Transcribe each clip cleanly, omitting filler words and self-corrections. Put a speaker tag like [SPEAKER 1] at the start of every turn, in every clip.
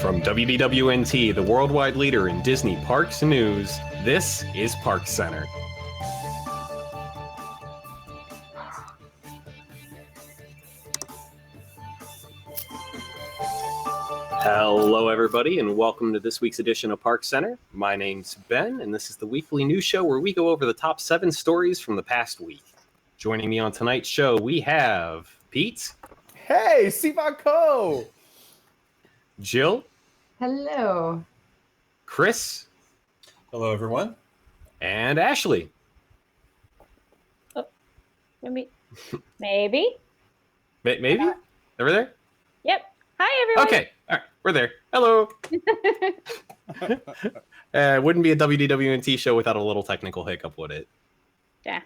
[SPEAKER 1] From WDWNT, the worldwide leader in Disney parks news, this is ParksCenter. Hello, everybody, and welcome to this week's edition of ParksCenter. My name's Ben, and this is the weekly news show where we go over the top 7 stories from the past week. Joining me on tonight's show, we have Pete.
[SPEAKER 2] Hey, Sivako!
[SPEAKER 1] Jill.
[SPEAKER 3] Hello.
[SPEAKER 1] Chris.
[SPEAKER 4] Hello, everyone.
[SPEAKER 1] And Ashley.
[SPEAKER 5] Oh, maybe.
[SPEAKER 1] Maybe? Over there?
[SPEAKER 5] Yep. Hi, everyone.
[SPEAKER 1] Okay. All right. We're there. Hello. Wouldn't be a WDWNT show without a little technical hiccup, would it?
[SPEAKER 5] Yeah.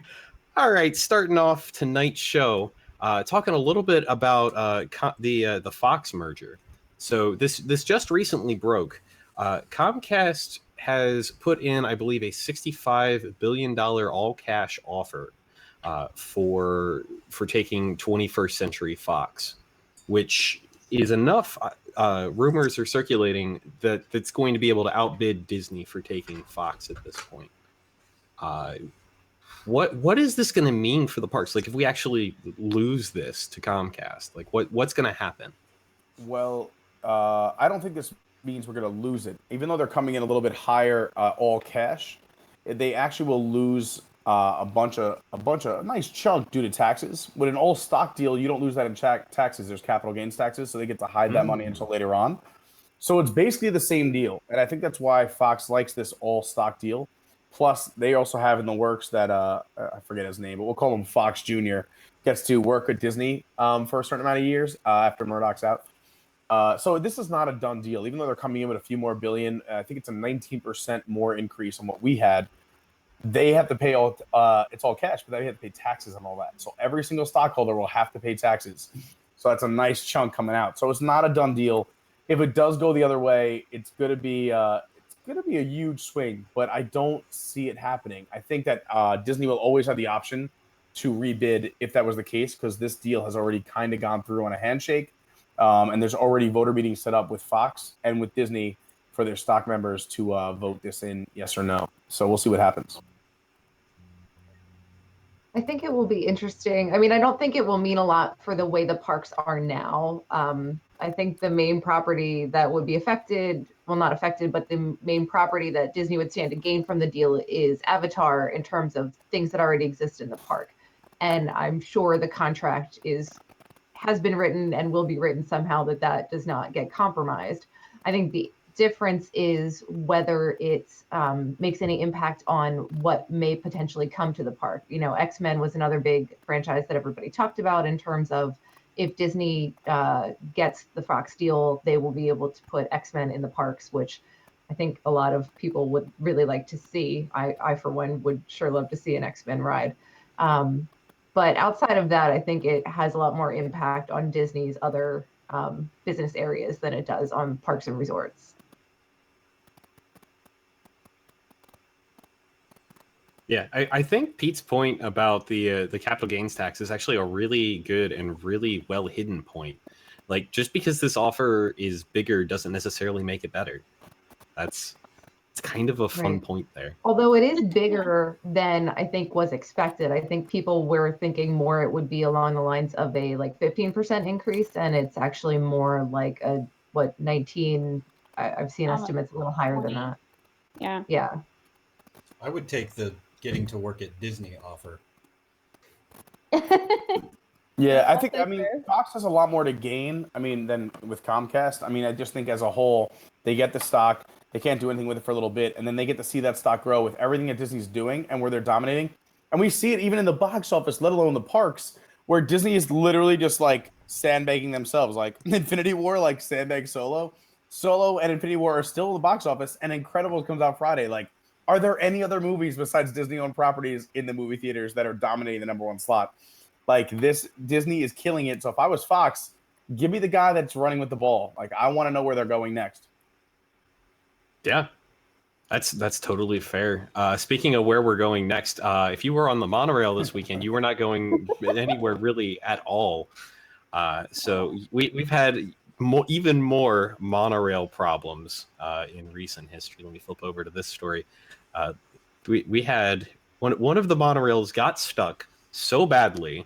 [SPEAKER 1] All right. Starting off tonight's show, talking a little bit about the Fox merger. So this just recently broke. Comcast has put in, I believe, a $65 billion all-cash offer for taking 21st Century Fox, which is enough. Rumors are circulating that it's going to be able to outbid Disney for taking Fox at this point. What is this going to mean for the parks? Like, if we actually lose this to Comcast, like what's going to happen?
[SPEAKER 2] Well, I don't think this means we're going to lose it. Even though they're coming in a little bit higher all cash, they actually will lose a bunch of nice chunk due to taxes. With an all stock deal, you don't lose that in taxes. There's capital gains taxes, so they get to hide that money until later on. So it's basically the same deal, and I think that's why Fox likes this all stock deal. Plus, they also have in the works that I forget his name, but we'll call him Fox Jr. gets to work at Disney for a certain amount of years after Murdoch's out. So this is not a done deal, even though they're coming in with a few more billion. I think it's a 19% more increase on what we had. They have to pay all. It's all cash, but they have to pay taxes on all that. So every single stockholder will have to pay taxes. So that's a nice chunk coming out. So it's not a done deal. If it does go the other way, it's going to be a huge swing. But I don't see it happening. I think that Disney will always have the option to rebid if that was the case, because this deal has already kind of gone through on a handshake. And there's already voter meetings set up with Fox and with Disney for their stock members to vote this in, yes or no. So we'll see what happens.
[SPEAKER 3] I think it will be interesting. I mean, I don't think it will mean a lot for the way the parks are now. I think the main property that would be affected, well, not affected, but the main property that Disney would stand to gain from the deal is Avatar in terms of things that already exist in the park. And I'm sure the contract has been written and will be written somehow that does not get compromised. I think the difference is whether it makes any impact on what may potentially come to the park. You know, X-Men was another big franchise that everybody talked about in terms of if Disney gets the Fox deal, they will be able to put X-Men in the parks, which I think a lot of people would really like to see. I for one, would sure love to see an X-Men ride. But outside of that, I think it has a lot more impact on Disney's other business areas than it does on parks and resorts.
[SPEAKER 1] Yeah, I think Pete's point about the capital gains tax is actually a really good and really well hidden point. Like, just because this offer is bigger doesn't necessarily make it better. It's kind of a fun point there.
[SPEAKER 3] Although it is bigger than I think was expected. I think people were thinking more it would be along the lines of a 15% increase, and it's actually more like 19. I've seen estimates a little higher
[SPEAKER 5] 20.
[SPEAKER 3] than that.
[SPEAKER 5] Yeah.
[SPEAKER 3] Yeah.
[SPEAKER 4] I would take the getting to work at Disney offer.
[SPEAKER 2] Yeah, I mean, Fox has a lot more to gain, than with Comcast. I just think as a whole, they get the stock, they can't do anything with it for a little bit, and then they get to see that stock grow with everything that Disney's doing and where they're dominating. And we see it even in the box office, let alone the parks, where Disney is literally just sandbagging themselves. Like Infinity War, sandbag Solo. Solo and Infinity War are still in the box office, and Incredibles comes out Friday. Are there any other movies besides Disney-owned properties in the movie theaters that are dominating the number one slot? This, Disney is killing it. So if I was Fox, give me the guy that's running with the ball. I want to know where they're going next.
[SPEAKER 1] Yeah, that's totally fair. Speaking of where we're going next, if you were on the monorail this weekend, you were not going anywhere really at all. So we've had even more monorail problems in recent history. Let me flip over to this story. We had one of the monorails got stuck so badly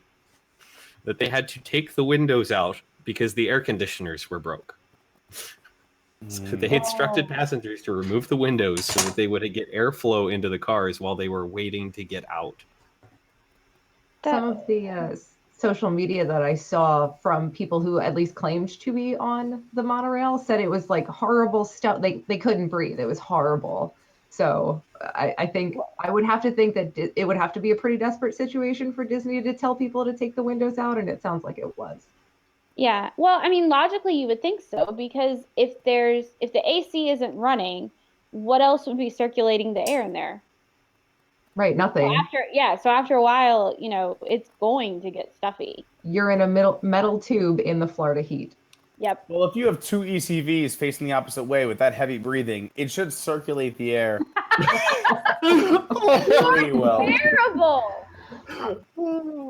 [SPEAKER 1] that they had to take the windows out because the air conditioners were broke. So they instructed passengers to remove the windows so that they would get airflow into the cars while they were waiting to get out.
[SPEAKER 3] Some of the social media that I saw from people who at least claimed to be on the monorail said it was like horrible stuff. They couldn't breathe. It was horrible. So I think I would have to think that it would have to be a pretty desperate situation for Disney to tell people to take the windows out, and it sounds like it was.
[SPEAKER 5] Yeah. Well, I mean, logically you would think so, because if the AC isn't running, what else would be circulating the air in there?
[SPEAKER 3] Right,
[SPEAKER 5] So
[SPEAKER 3] nothing.
[SPEAKER 5] after a while, it's going to get stuffy.
[SPEAKER 3] You're in a metal tube in the Florida heat.
[SPEAKER 5] Yep.
[SPEAKER 2] Well, if you have two ECVs facing the opposite way with that heavy breathing, it should circulate the air pretty well.
[SPEAKER 5] Terrible.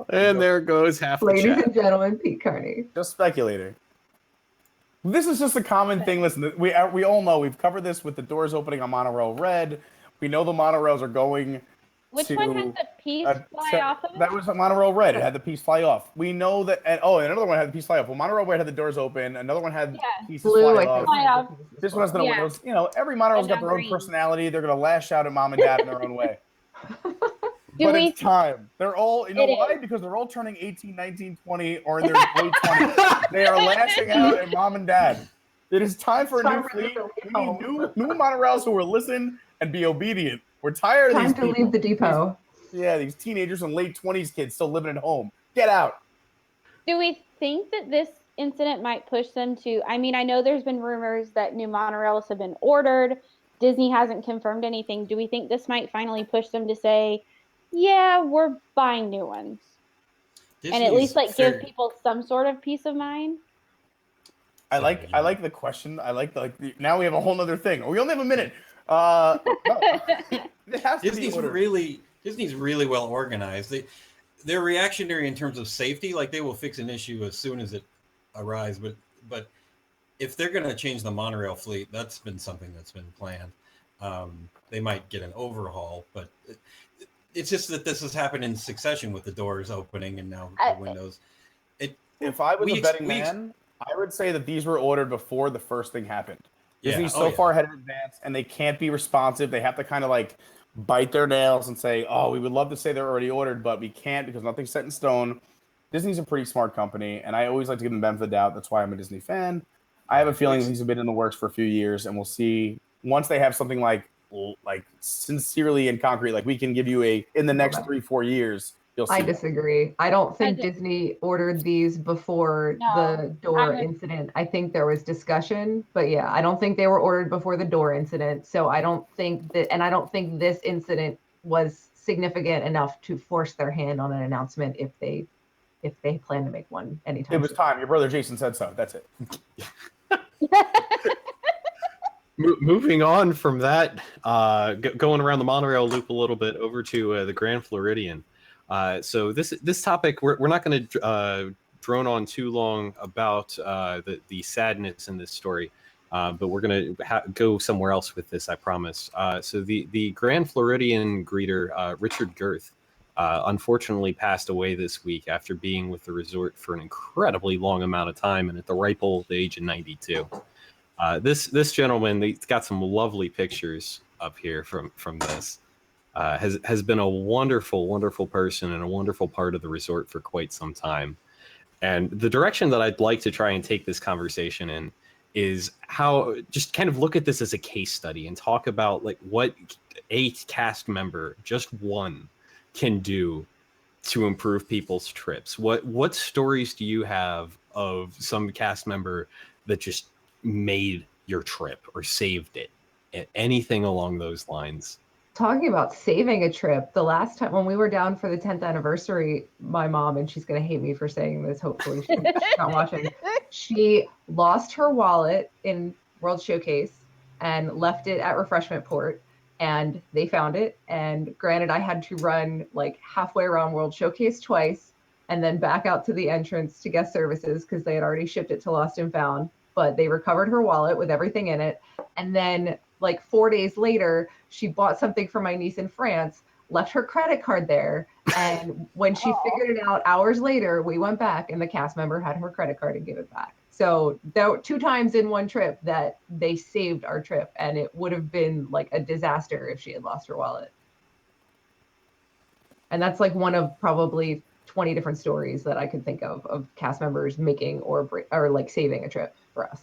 [SPEAKER 1] And there goes half the
[SPEAKER 3] Ladies
[SPEAKER 1] chat.
[SPEAKER 3] and gentlemen, Pete Carney.
[SPEAKER 2] Just speculating. This is just a common thing. Listen, we all know, we've covered this with the doors opening on Monorail Red. We know the monorails are going
[SPEAKER 5] Which
[SPEAKER 2] to
[SPEAKER 5] one had the piece fly off of it?
[SPEAKER 2] That was Monorail Red. It had the piece fly off. We know that, and another one had the piece fly off. Well, Monorail Red had the doors open. Another one had pieces
[SPEAKER 3] Blue,
[SPEAKER 2] fly
[SPEAKER 3] I
[SPEAKER 2] off.
[SPEAKER 3] think.
[SPEAKER 5] Fly off.
[SPEAKER 2] This one has no windows. Every monorail's got their own
[SPEAKER 5] green.
[SPEAKER 2] personality. They're gonna lash out at mom and dad in their own way.
[SPEAKER 5] Do we-
[SPEAKER 2] It's time. They're all, you know
[SPEAKER 5] It
[SPEAKER 2] why?
[SPEAKER 5] is.
[SPEAKER 2] Because they're all turning 18, 19, 20, or in their late 20s. They are lashing out at mom and dad. It is time for a new fleet. We need new monorails who will listen and be obedient. We're tired of these
[SPEAKER 3] Time to
[SPEAKER 2] people.
[SPEAKER 3] leave the depot.
[SPEAKER 2] These teenagers and late 20s kids still living at home. Get out.
[SPEAKER 5] Do we think that this incident might push them to? I mean, I know there's been rumors that new monorails have been ordered. Disney hasn't confirmed anything. Do we think this might finally push them to say, yeah, we're buying new ones? And at least give people some sort of peace of mind?
[SPEAKER 2] I like the question. I like now we have a whole other thing. We only have a minute. It has to be ordered.
[SPEAKER 4] Disney's really well organized. They're reactionary in terms of safety. Like, they will fix an issue as soon as it arrives. But if they're going to change the monorail fleet, that's been something that's been planned. They might get an overhaul, but it's just that this has happened in succession with the doors opening and now the windows.
[SPEAKER 2] If I was a betting man, I would say that these were ordered before the first thing happened. Disney's so far ahead in advance, and they can't be responsive. They have to kind of like bite their nails and say, oh, we would love to say they're already ordered, but we can't because nothing's set in stone. Disney's a pretty smart company, and I always like to give them the benefit of the doubt. That's why I'm a Disney fan. I have a feeling these have been in the works for a few years, and we'll see once they have something like sincerely and concrete, like we can give you in the next 3-4 years. You'll see.
[SPEAKER 3] I disagree. I don't think Disney ordered these before the door incident. I think there was discussion, but yeah, I don't think they were ordered before the door incident. So I don't think that, and I don't think this incident was significant enough to force their hand on an announcement if they plan to make one anytime.
[SPEAKER 2] It was time. Your brother Jason said so. That's it.
[SPEAKER 1] Moving on from that, going around the monorail loop a little bit over to the Grand Floridian. So this topic, we're not going to drone on too long about the sadness in this story, but we're going to go somewhere else with this, I promise. So the Grand Floridian greeter, Richard Girth, unfortunately passed away this week after being with the resort for an incredibly long amount of time and at the ripe old age of 92. This gentleman, he's got some lovely pictures up here from this. Has been a wonderful, wonderful person and a wonderful part of the resort for quite some time. And the direction that I'd like to try and take this conversation in is how just kind of look at this as a case study and talk about like what a cast member, just one, can do to improve people's trips. What stories do you have of some cast member that just made your trip or saved it? Anything along those lines?
[SPEAKER 3] Talking about saving a trip, the last time when we were down for the 10th anniversary, my mom, and she's going to hate me for saying this, hopefully she's not watching, she lost her wallet in World Showcase and left it at Refreshment Port, and they found it. And granted, I had to run like halfway around World Showcase twice and then back out to the entrance to guest services because they had already shipped it to Lost and Found. but they recovered her wallet with everything in it. And then like 4 days later, she bought something for my niece in France, left her credit card there. And when she figured it out hours later, we went back and the cast member had her credit card and gave it back. So there were 2 times in one trip that they saved our trip, and it would have been like a disaster if she had lost her wallet. And that's like one of probably 20 different stories that I could think of cast members making or like saving a trip for us.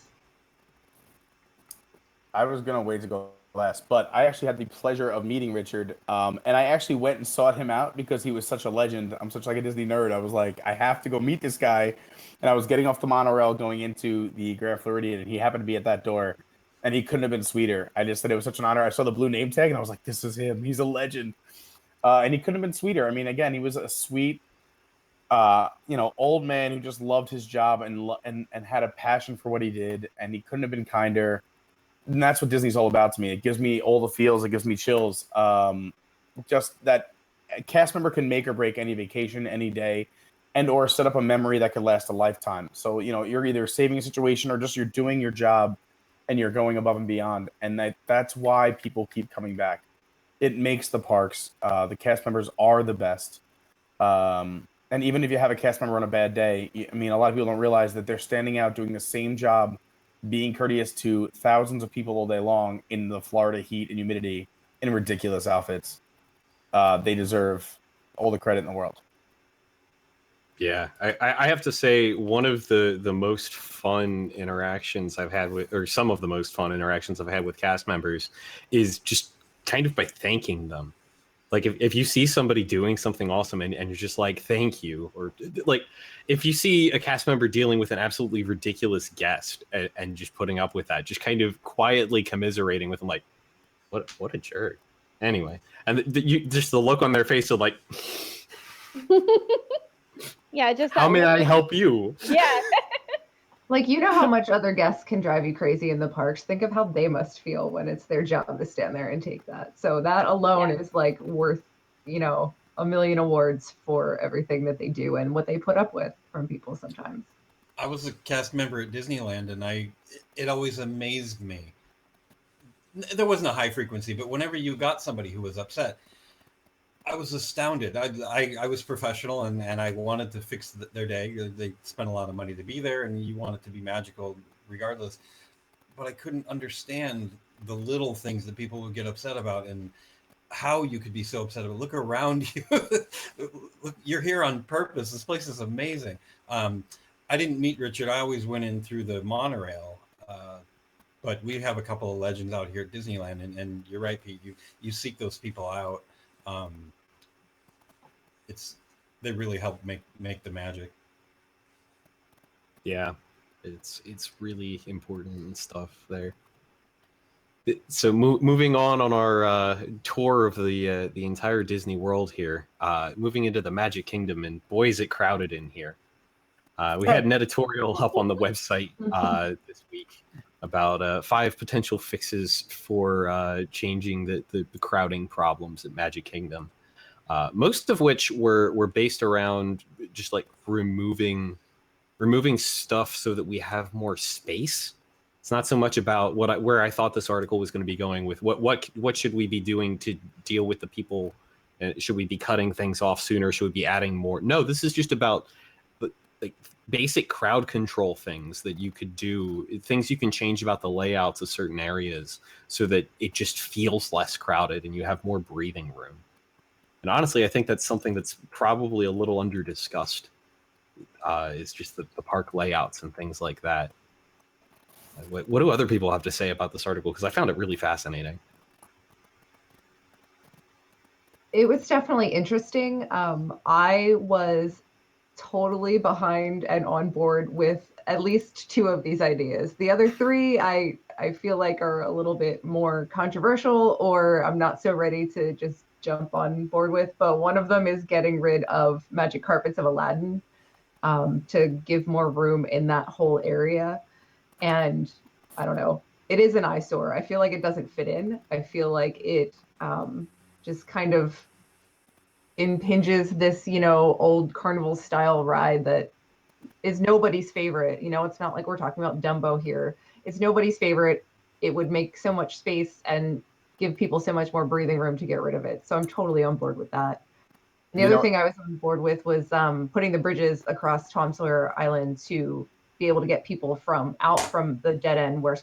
[SPEAKER 2] I was gonna wait to go last, but I actually had the pleasure of meeting Richard, and I actually went and sought him out because he was such a legend. I'm such like a Disney nerd. I was like, I have to go meet this guy, and I was getting off the monorail going into the Grand Floridian, and he happened to be at that door, and he couldn't have been sweeter. I just said it was such an honor. I saw the blue name tag, and I was like, this is him. He's a legend, and he couldn't have been sweeter. I mean, again, he was a sweet, old man who just loved his job and had a passion for what he did, and he couldn't have been kinder. And that's what Disney's all about to me. It gives me all the feels. It gives me chills. Just that a cast member can make or break any vacation, any day, and or set up a memory that could last a lifetime. So, you're either saving a situation or just you're doing your job and you're going above and beyond. And that's why people keep coming back. It makes the parks. The cast members are the best. And even if you have a cast member on a bad day, I mean, a lot of people don't realize that they're standing out doing the same job, being courteous to thousands of people all day long in the Florida heat and humidity in ridiculous outfits. They deserve all the credit in the world.
[SPEAKER 1] Yeah, I have to say one of the most fun interactions I've had with, or some of the most fun interactions I've had with cast members is just kind of by thanking them. Like if you see somebody doing something awesome and you're just like, thank you, or like if you see a cast member dealing with an absolutely ridiculous guest and just putting up with that, just kind of quietly commiserating with them, like, what a jerk. Anyway, and just the look on their face of like,
[SPEAKER 5] Yeah, just
[SPEAKER 1] how may I help you?
[SPEAKER 5] Yeah.
[SPEAKER 3] Like, how much other guests can drive you crazy in the parks. Think of how they must feel when it's their job to stand there and take that. So that alone is like worth, a million awards for everything that they do and what they put up with from people sometimes.
[SPEAKER 4] I was a cast member at Disneyland, and it always amazed me. There wasn't a high frequency, but whenever you got somebody who was upset, I was astounded. I was professional, and I wanted to fix their day. They spent a lot of money to be there, and you want it to be magical regardless. But I couldn't understand the little things that people would get upset about and how you could be so upset about. Look around you. Look, you're here on purpose. This place is amazing. I didn't meet Richard. I always went in through the monorail. But we have a couple of legends out here at Disneyland, and you're right, Pete. You seek those people out. They really help make the magic.
[SPEAKER 1] Yeah, it's really important and stuff there. So moving on our tour of the entire Disney World here, moving into the Magic Kingdom, and boy, is it crowded in here. We had an editorial up on the website this week about 5 potential fixes for changing the crowding problems at Magic Kingdom. Most of which were based around just like removing stuff so that we have more space. It's not so much about where I thought this article was going to be going with what should we be doing to deal with the people. Should we be cutting things off sooner? Should we be adding more? No, this is just about like basic crowd control things that you could do, things you can change about the layouts of certain areas so that it just feels less crowded and you have more breathing room. And honestly, I think that's something that's probably a little under discussed. Is just the park layouts and things like that. What do other people have to say about this article? Because I found it really fascinating.
[SPEAKER 3] It was definitely interesting. I was totally behind and on board with at least 2 of these ideas. The other 3, I feel like are a little bit more controversial, or I'm not so ready to just jump on board with. But one of them is getting rid of Magic Carpets of Aladdin to give more room in that whole area. And I don't know, it is an eyesore. I feel like it doesn't fit in. I feel like it just kind of impinges this, old carnival style ride that is nobody's favorite. It's not like we're talking about Dumbo here. It's nobody's favorite. It would make so much space and give people so much more breathing room to get rid of it. So I'm totally on board with that. And the other thing I was on board with was putting the bridges across Tom Sawyer Island to be able to get people out from the dead end where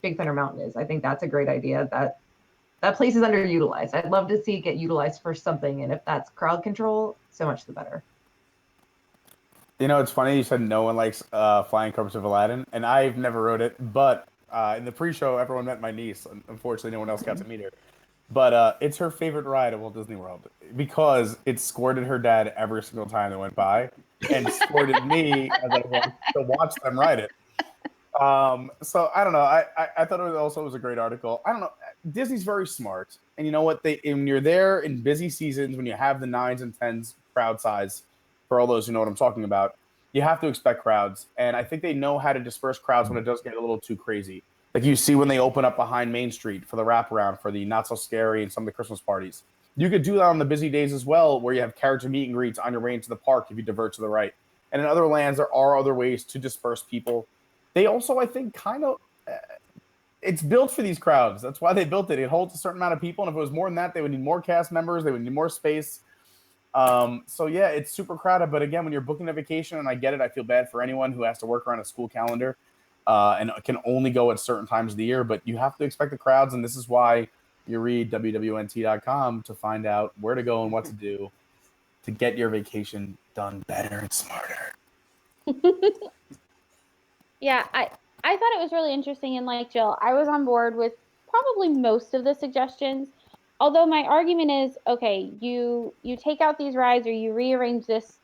[SPEAKER 3] Big Thunder Mountain is. I think that's a great idea. That place is underutilized. I'd love to see it get utilized for something, and if that's crowd control, so much the better.
[SPEAKER 2] It's funny you said no one likes Flying Carpets of Aladdin, and I've never rode it, but in the pre-show, everyone met my niece. Unfortunately, no one else got to meet her. But it's her favorite ride at Walt Disney World because it squirted her dad every single time they went by, and squirted me as I went to watch them ride it. So I don't know. I thought it was a great article. I don't know. Disney's very smart, and you know what? When you're there in busy seasons, when you have the 9s and 10s crowd size, for all those who know what I'm talking about, you have to expect crowds, and I think they know how to disperse crowds when it does get a little too crazy. Like you see when they open up behind Main Street for the wraparound, for the Not So Scary and some of the Christmas parties. You could do that on the busy days as well, where you have character meet and greets on your way into the park if you divert to the right. And in other lands, there are other ways to disperse people. They also, I think, it's built for these crowds. That's why they built it. It holds a certain amount of people, and if it was more than that, they would need more cast members. They would need more space. So yeah, it's super crowded. But again, when you're booking a vacation, and I get it, I feel bad for anyone who has to work around a school calendar and can only go at certain times of the year. But you have to expect the crowds, and this is why you read wwnt.com to find out where to go and what to do to get your vacation done better and smarter.
[SPEAKER 5] Yeah, I thought it was really interesting, and like Jill, I was on board with probably most of the suggestions. Although my argument is, okay, you take out these rides or you rearrange this.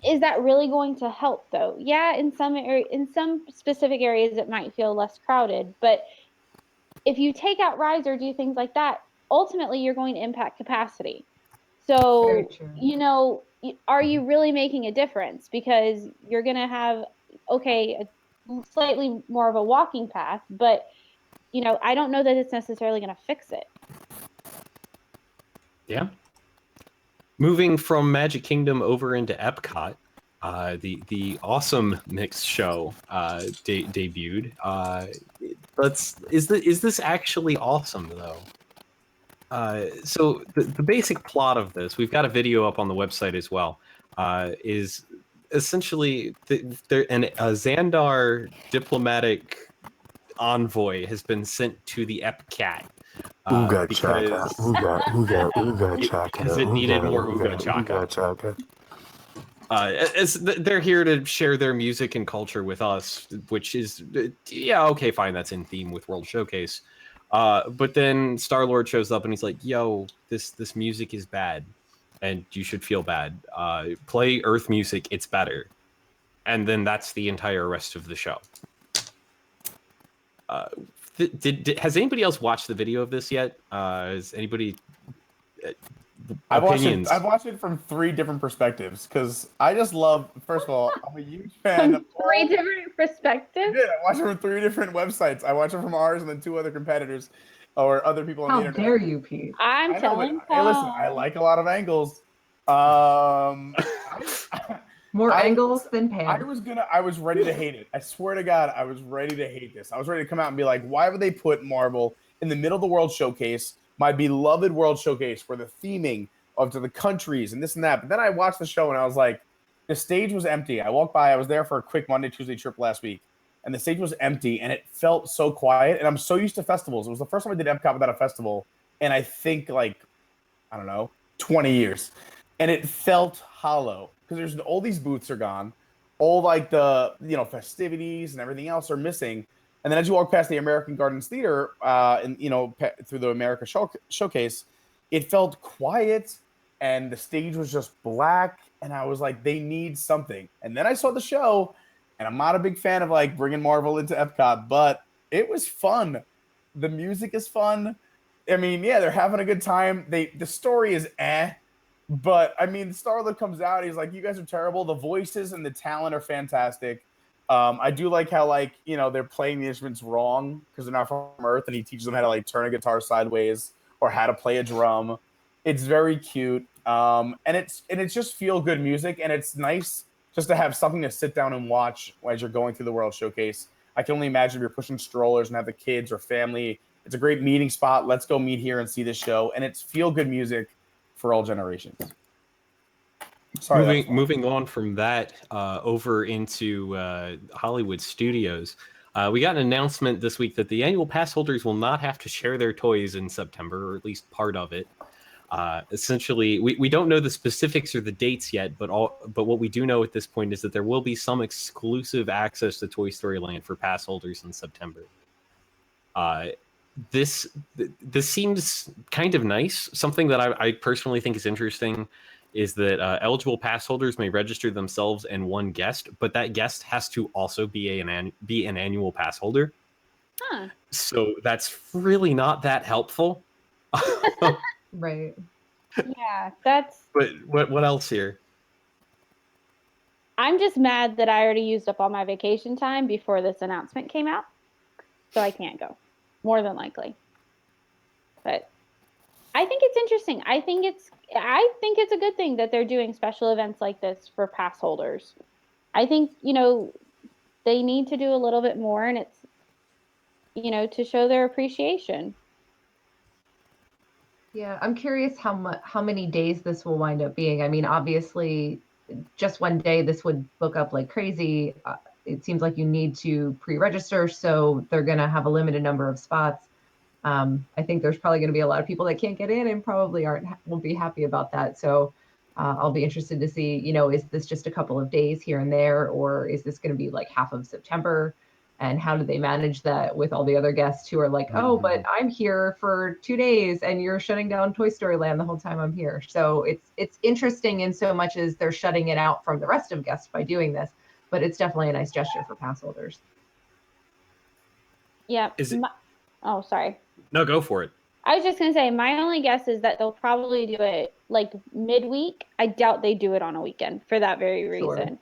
[SPEAKER 5] Is that really going to help though? Yeah, in some specific areas it might feel less crowded, but if you take out rides or do things like that, ultimately you're going to impact capacity. So, are you really making a difference? Because you're going to have, a slightly more of a walking path, but I don't know that it's necessarily going to fix it.
[SPEAKER 1] Yeah. Moving from Magic Kingdom over into Epcot, the awesome mixed show debuted. Is this actually awesome though? So the basic plot of this, we've got a video up on the website as well, is essentially a Xandar diplomatic envoy has been sent to the Epcat.
[SPEAKER 6] Ooga chaka, ooga chaka.
[SPEAKER 1] Because it needed more ooga chaka. They're here to share their music and culture with us, which is, okay, fine, that's in theme with World Showcase. But then Star-Lord shows up and he's like, yo, this music is bad, and you should feel bad. Play Earth music, it's better. And then that's the entire rest of the show. Has anybody else watched the video of this yet? Has anybody
[SPEAKER 2] I've watched it from 3 different perspectives because I just love. First of all, I'm a huge fan of
[SPEAKER 5] 3 different perspectives.
[SPEAKER 2] Yeah, I watch it from 3 different websites. I watch it from ours and then 2 other competitors or other people on the internet.
[SPEAKER 3] How dare you, Pete?
[SPEAKER 5] I'm telling.
[SPEAKER 2] Hey, listen, I like a lot of angles.
[SPEAKER 3] More angles than Pam.
[SPEAKER 2] I was ready to hate it. I swear to God, I was ready to hate this. I was ready to come out and be like, why would they put Marvel in the middle of the World Showcase, my beloved World Showcase, where the theming of the countries and this and that. But then I watched the show and I was like, the stage was empty. I walked by, I was there for a quick Monday, Tuesday trip last week, and the stage was empty and it felt so quiet. And I'm so used to festivals. It was the first time I did Epcot without a festival. And I think 20 years. And it felt hollow. Because all these booths are gone, all the festivities and everything else are missing, and then as you walk past the American Gardens Theater, through the America Showcase, it felt quiet, and the stage was just black, and I was like, they need something. And then I saw the show, and I'm not a big fan of bringing Marvel into Epcot, but it was fun. The music is fun. I mean, yeah, they're having a good time. The story is But, Star-Lord comes out. He's like, you guys are terrible. The voices and the talent are fantastic. I do like how, they're playing the instruments wrong because they're not from Earth, and he teaches them how to, turn a guitar sideways or how to play a drum. It's very cute. And it's just feel-good music, and it's nice just to have something to sit down and watch as you're going through the World Showcase. I can only imagine if you're pushing strollers and have the kids or family. It's a great meeting spot. Let's go meet here and see this show. And it's feel-good music for all generations. Sorry,
[SPEAKER 1] moving on from that over into Hollywood Studios. We got an announcement this week that the annual pass holders will not have to share their toys in September, or at least part of it. Essentially, we don't know the specifics or the dates yet, but what we do know at this point is that there will be some exclusive access to Toy Story Land for pass holders in September. This seems kind of nice. Something that I personally think is interesting is that eligible pass holders may register themselves and one guest, but that guest has to also be an annual pass holder.
[SPEAKER 5] Huh.
[SPEAKER 1] So that's really not that helpful.
[SPEAKER 3] Right.
[SPEAKER 5] Yeah, that's.
[SPEAKER 1] But what else here?
[SPEAKER 5] I'm just mad that I already used up all my vacation time before this announcement came out, so I can't go, more than likely. But I think it's interesting. I think it's a good thing that they're doing special events like this for pass holders. I think, they need to do a little bit more, and it's, to show their appreciation.
[SPEAKER 3] Yeah, I'm curious how many days this will wind up being. I mean, obviously, just one day this would book up like crazy. It seems like you need to pre-register, so they're going to have a limited number of spots. I think there's probably going to be a lot of people that can't get in and probably won't be happy about that. So I'll be interested to see, is this just a couple of days here and there, or is this going to be like half of September? And how do they manage that with all the other guests who are like, oh, but I'm here for 2 days and you're shutting down Toy Story Land the whole time I'm here. So it's interesting in so much as they're shutting it out from the rest of guests by doing this, but it's definitely a nice gesture for pass holders.
[SPEAKER 5] Yeah. Oh, sorry.
[SPEAKER 1] No, go for it.
[SPEAKER 5] I was just going to say, my only guess is that they'll probably do it like midweek. I doubt they do it on a weekend for that very reason.
[SPEAKER 3] Sure.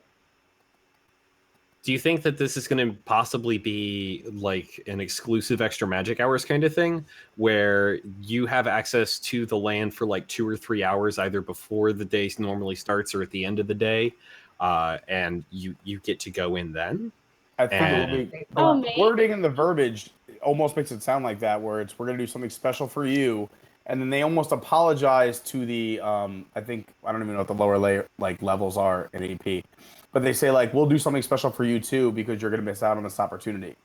[SPEAKER 1] Do you think that this is going to possibly be like an exclusive extra magic hours kind of thing where you have access to the land for like 2 or 3 hours, either before the day normally starts or at the end of the day, and you get to go in then?
[SPEAKER 2] I think it will be the wording and the verbiage almost makes it sound like that, where we're going to do something special for you, and then they almost apologize to the I don't even know what the lower levels are in AP, but they say like, we'll do something special for you too because you're going to miss out on this opportunity.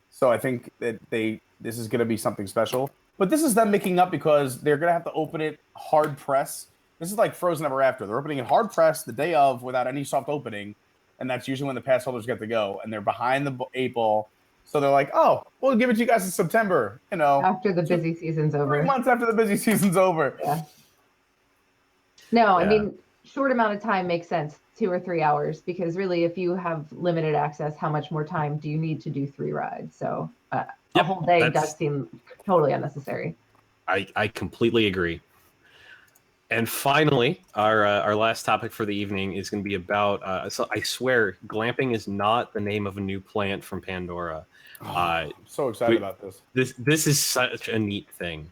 [SPEAKER 2] So I think that this is going to be something special, but this is them making up because they're going to have to open it hard press. This is like Frozen Ever After. They're opening it hard press the day of without any soft opening, and that's usually when the pass holders get to go, and they're behind the 8 ball. So they're like, oh, we'll give it to you guys in September,
[SPEAKER 3] After the busy season's over.
[SPEAKER 2] 3 months after the busy season's over.
[SPEAKER 3] Yeah. No, I mean, short amount of time makes sense, 2 or 3 hours, because really, if you have limited access, how much more time do you need to do 3 rides? So a whole day does seem totally unnecessary.
[SPEAKER 1] I completely agree. And finally, our last topic for the evening is going to be about. So I swear, glamping is not the name of a new plant from Pandora.
[SPEAKER 2] I'm so excited about this.
[SPEAKER 1] This is such a neat thing.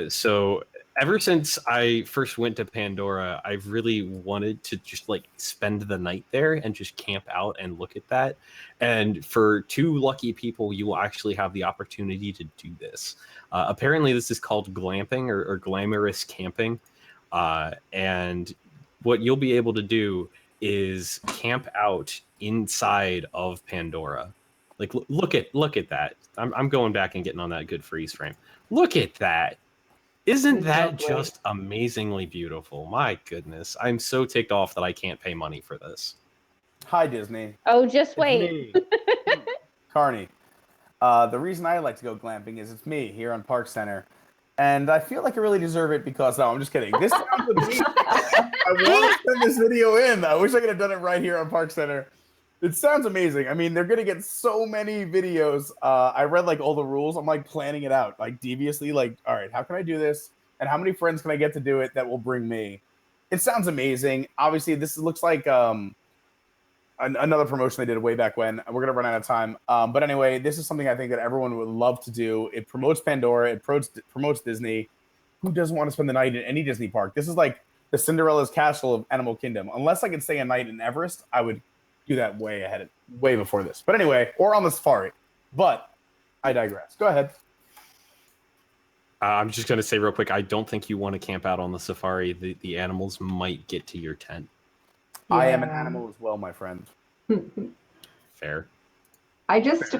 [SPEAKER 1] So ever since I first went to Pandora, I've really wanted to just like spend the night there and just camp out and look at that. And for 2 lucky people, you will actually have the opportunity to do this. Apparently, this is called glamping or glamorous camping. And what you'll be able to do is camp out inside of Pandora. Like, look at that. I'm going back and getting on that good freeze frame. Look at that. Isn't that just amazingly beautiful? My goodness. I'm so ticked off that I can't pay money for this.
[SPEAKER 2] Hi, Disney.
[SPEAKER 5] Oh, just wait.
[SPEAKER 2] Carney. The reason I like to go glamping is it's me here on ParksCenter. And I feel like I really deserve it because, no, I'm just kidding. This sounds amazing. I want to send this video in. I wish I could have done it right here on ParksCenter. It sounds amazing. I mean, they're going to get so many videos. I read like all the rules. I'm like planning it out, like deviously, like, all right, how can I do this? And how many friends can I get to do it that will bring me? It sounds amazing. Obviously, this looks like another promotion they did way back when. We're going to run out of time. But anyway, this is something I think that everyone would love to do. It promotes Pandora. It promotes Disney. Who doesn't want to spend the night in any Disney park? This is the Cinderella's Castle of Animal Kingdom. Unless I could stay a night in Everest, I would do that way before this. But anyway, or on the safari. But I digress. Go ahead.
[SPEAKER 1] I'm just going to say real quick, I don't think you want to camp out on the safari. The animals might get to your tent.
[SPEAKER 3] Yeah.
[SPEAKER 2] I am an animal as well, my friend.
[SPEAKER 1] Fair.
[SPEAKER 3] I just,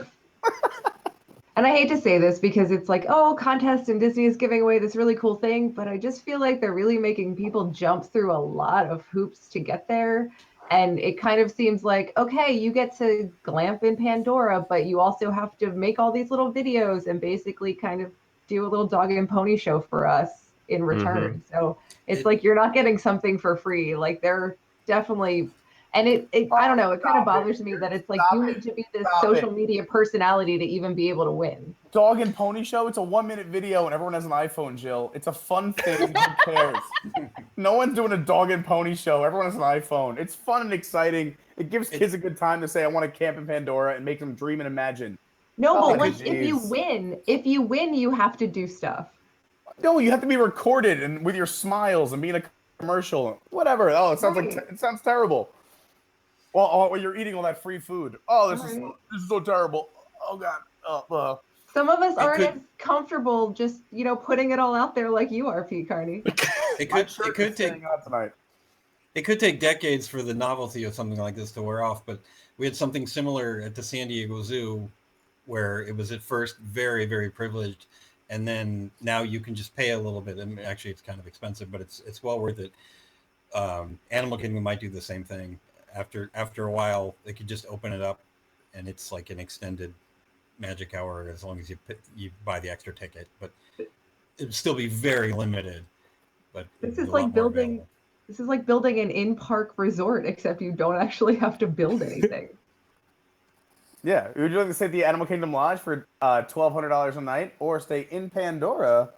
[SPEAKER 3] and I hate to say this because it's like, oh, contest and Disney is giving away this really cool thing, but I just feel like they're really making people jump through a lot of hoops to get there. And it kind of seems like, okay, you get to glamp in Pandora, but you also have to make all these little videos and basically kind of do a little dog and pony show for us in return. So it's like you're not getting something for free. Like they're definitely, and it I don't know, it kind of bothers me that it's like you need to be this social media personality to even be able to win.
[SPEAKER 2] Dog and pony show, it's a 1-minute video and everyone has an iPhone, Jill. It's a fun thing. Who cares? No one's doing a dog and pony show. Everyone has an iPhone. It's fun and exciting. It gives kids a good time to say, I want to camp in Pandora and make them dream and imagine.
[SPEAKER 3] No, but like if you win, you have to do stuff.
[SPEAKER 2] No, you have to be recorded and with your smiles and be in a commercial. Whatever. Oh, it sounds like it sounds terrible. Well, you're eating all that free food. Oh, this is so terrible. Oh God.
[SPEAKER 3] Some of us aren't as comfortable just, putting it all out there like you are, Pete Carney.
[SPEAKER 4] It could take decades for the novelty of something like this to wear off, but we had something similar at the San Diego Zoo where it was at first very, very privileged, and then now you can just pay a little bit, and actually it's kind of expensive, but it's well worth it. Animal Kingdom might do the same thing. After a while, they could just open it up, and it's like an extended magic hour as long as you buy the extra ticket, but it'd still be very limited. But
[SPEAKER 3] this is like building an in-park resort, except you don't actually have to build anything.
[SPEAKER 2] Yeah, would you like to stay at the Animal Kingdom Lodge for $1,200 a night, or stay in Pandora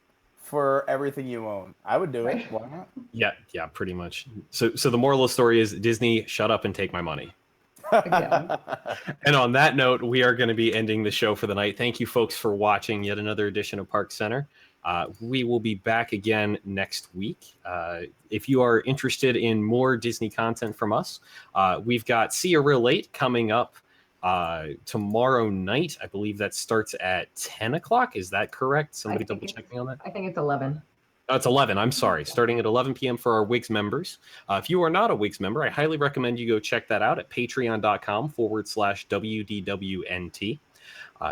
[SPEAKER 2] for everything you own? I would do it. Why not?
[SPEAKER 1] Yeah, pretty much. So the moral of the story is Disney, shut up and take my money. And on that note, we are going to be ending the show for the night. Thank you, folks, for watching yet another edition of ParksCenter. We will be back again next week. If you are interested in more Disney content from us, we've got See You Real Late coming up tomorrow night. I believe that starts at 10 o'clock. Is that correct? Somebody double check me on that.
[SPEAKER 3] I think it's 11.
[SPEAKER 1] Oh, it's 11. I'm sorry. Starting at 11 p.m. for our Wigs members. If you are not a Wigs member, I highly recommend you go check that out at patreon.com/WDWNT.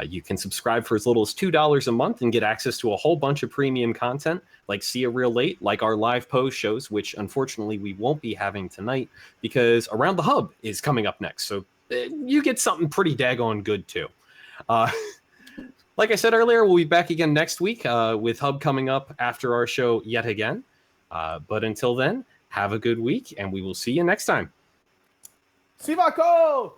[SPEAKER 1] You can subscribe for as little as $2 a month and get access to a whole bunch of premium content like See You Real Late, like our live post shows, which unfortunately we won't be having tonight because Around the Hub is coming up next. So you get something pretty daggone good too. Like I said earlier, we'll be back again next week with Hub coming up after our show yet again. But until then, have a good week, and we will see you next time.
[SPEAKER 2] Sivako!